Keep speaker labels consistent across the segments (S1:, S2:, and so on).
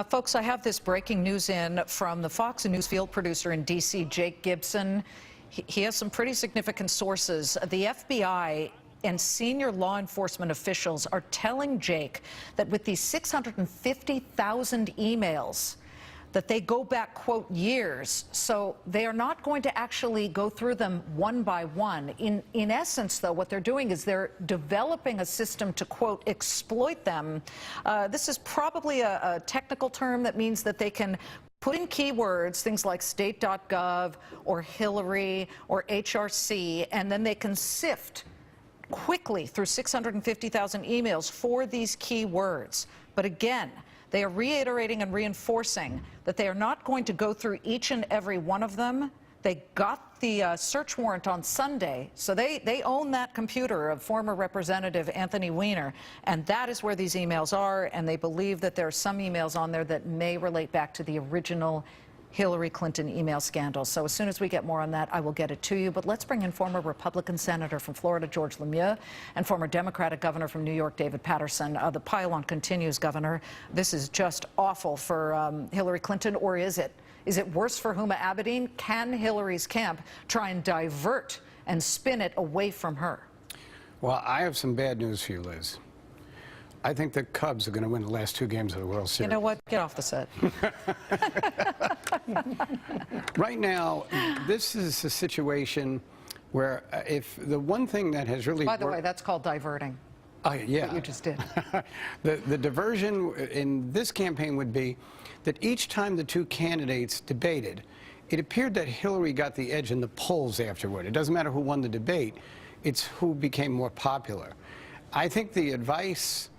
S1: Folks, I have this breaking news in from the Fox News field producer in D.C., Jake Gibson. He has some pretty significant sources. The FBI and senior law enforcement officials are telling Jake that with these 650,000 emails, that they go back, quote, years. So they are not going to actually go through them one by one. In essence, though, what they're doing is they're developing a system to, quote, exploit them. This is probably a technical term that means that they can put in keywords, things like state.gov or Hillary or HRC, and then they can sift quickly through 650,000 emails for these keywords. But again, they are reiterating and reinforcing that they are not going to go through each and every one of them. They got the search warrant on Sunday, so they own that computer of former Representative Anthony Weiner, and that is where these emails are, and they believe that there are some emails on there that may relate back to the original Hillary Clinton email scandal. So as soon as we get more on that, I will get it to you. But let's bring in former Republican Senator from Florida, George LeMieux, and former Democratic Governor from New York, David Paterson. The pile-on continues, Governor. This is just awful for Hillary Clinton, or is it? Is it worse for Huma Abedin? Can Hillary's camp try and divert and spin it away from her?
S2: Well, I have some bad news for you, Liz. I think the Cubs are going to win the last 2 games of the World Series.
S1: You know what? Get off the set.
S2: Right now, this is a situation where if the one thing that has really...
S1: By the way, that's called diverting.
S2: Oh, yeah.
S1: What you just did.
S2: The diversion in this campaign would be that each time the 2 candidates debated, it appeared that Hillary got the edge in the polls afterward. It doesn't matter who won the debate. It's who became more popular. I think the advice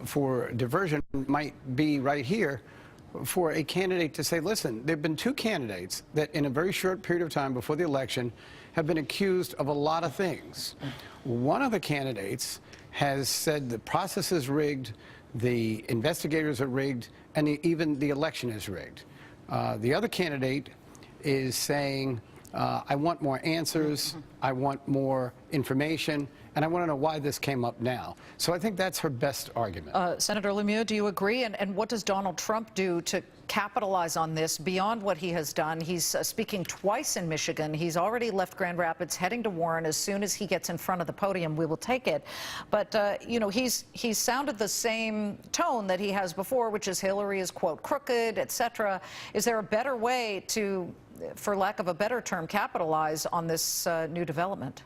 S2: for diversion might be right here for a candidate to say, listen, there have been 2 candidates that in a very short period of time before the election have been accused of a lot of things. One of the candidates has said the process is rigged, the investigators are rigged, and even the election is rigged. The other candidate is saying, I want more answers, I want more information, and I want to know why this came up now. So I think that's her best argument.
S1: Senator LeMieux, do you agree? And what does Donald Trump do to capitalize on this beyond what he has done? He's speaking twice in Michigan. He's already left Grand Rapids, heading to Warren. As soon as he gets in front of the podium, we will take it. But, you know, he's sounded the same tone that he has before, which is Hillary is, quote, crooked, etc. Is there a better way to, for lack of a better term, capitalize on this new development?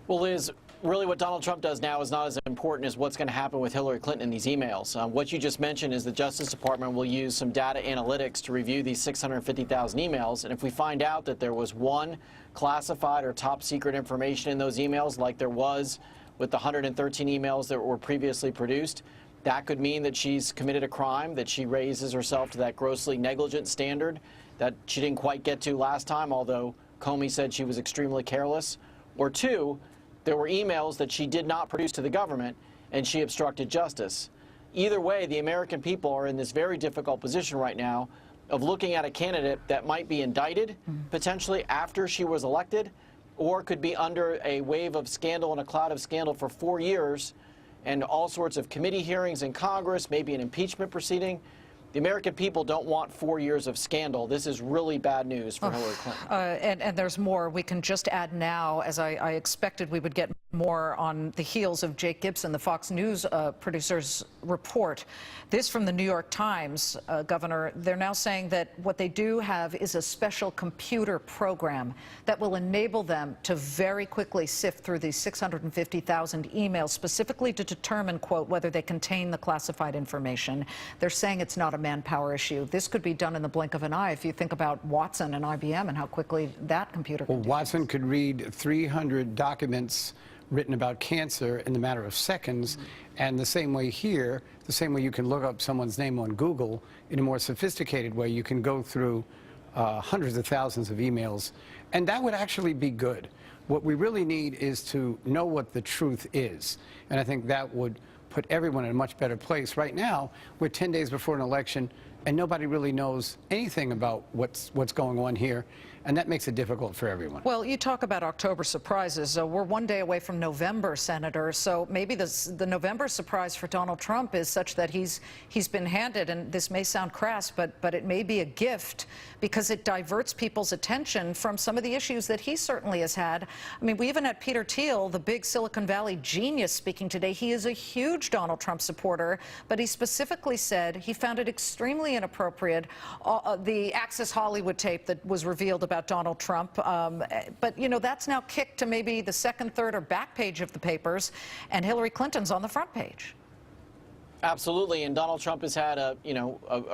S3: Well, Liz, really what Donald Trump does now is not as important as what's going to happen with Hillary Clinton in these emails. What you just mentioned is the Justice Department will use some data analytics to review these 650,000 emails. And if we find out that there was one classified or top secret information in those emails, like there was with the 113 emails that were previously produced, that could mean that she's committed a crime, that she raises herself to that grossly negligent standard that she didn't quite get to last time, although Comey said she was extremely careless. Or 2, there were emails that she did not produce to the government, and she obstructed justice. Either way, the American people are in this very difficult position right now of looking at a candidate that might be indicted potentially after she was elected, or could be under a wave of scandal and a cloud of scandal for 4 years, and all sorts of committee hearings in Congress, maybe an impeachment proceeding. The American people don't want 4 years of scandal. This is really bad news for Hillary Clinton.
S1: And there's more. We can just add now, as I expected we would get more on the heels of Jake Gibson, the Fox News producer's report. This from the New York Times, Governor. They're now saying that what they do have is a special computer program that will enable them to very quickly sift through these 650,000 emails, specifically to determine, quote, whether they contain the classified information. They're saying it's not a manpower issue. This could be done in the blink of an eye if you think about Watson and IBM and how quickly that computer can do
S2: Watson could read 300 documents written about cancer in the matter of seconds, and the same way here, the same way you can look up someone's name on Google, in a more sophisticated way, you can go through hundreds of thousands of emails, and that would actually be good. What we really need is to know what the truth is, and I think that would put everyone in a much better place. Right now, we're 10 days before an election. and nobody really knows anything about what's going on here, and that makes it difficult for everyone.
S1: Well, you talk about October surprises. We're one day away from November, Senator, so maybe the November surprise for Donald Trump is such that he's been handed, and this may sound crass, but it may be a gift because it diverts people's attention from some of the issues that he certainly has had. I mean, we even had Peter Thiel, the big Silicon Valley genius, speaking today. He is a huge Donald Trump supporter, but he specifically said he found it extremely inappropriate, the Access Hollywood tape that was revealed about Donald Trump. But, you know, that's now kicked to maybe the second, third, or back page of the papers, and Hillary Clinton's on the front page.
S3: Absolutely, and Donald Trump has had a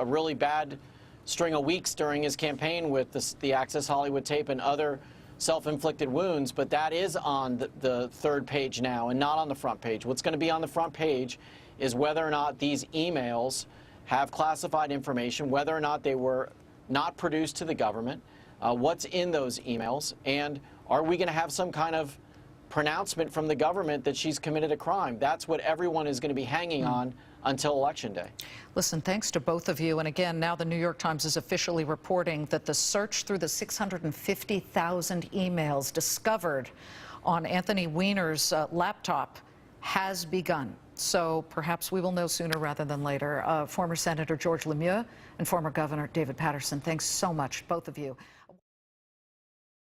S3: really bad string of weeks during his campaign with the Access Hollywood tape and other self-inflicted wounds, but that is on the third page now and not on the front page. What's going to be on the front page is whether or not these emails have classified information, whether or not they were not produced to the government, what's in those emails, and are we going to have some kind of pronouncement from the government that she's committed a crime? That's what everyone is going to be hanging on until Election Day.
S1: Listen, thanks to both of you. And again, now the New York Times is officially reporting that the search through the 650,000 emails discovered on Anthony Weiner's laptop has begun. So perhaps we will know sooner rather than later. Former Senator George LeMieux and former Governor David Paterson, thanks so much, both of you.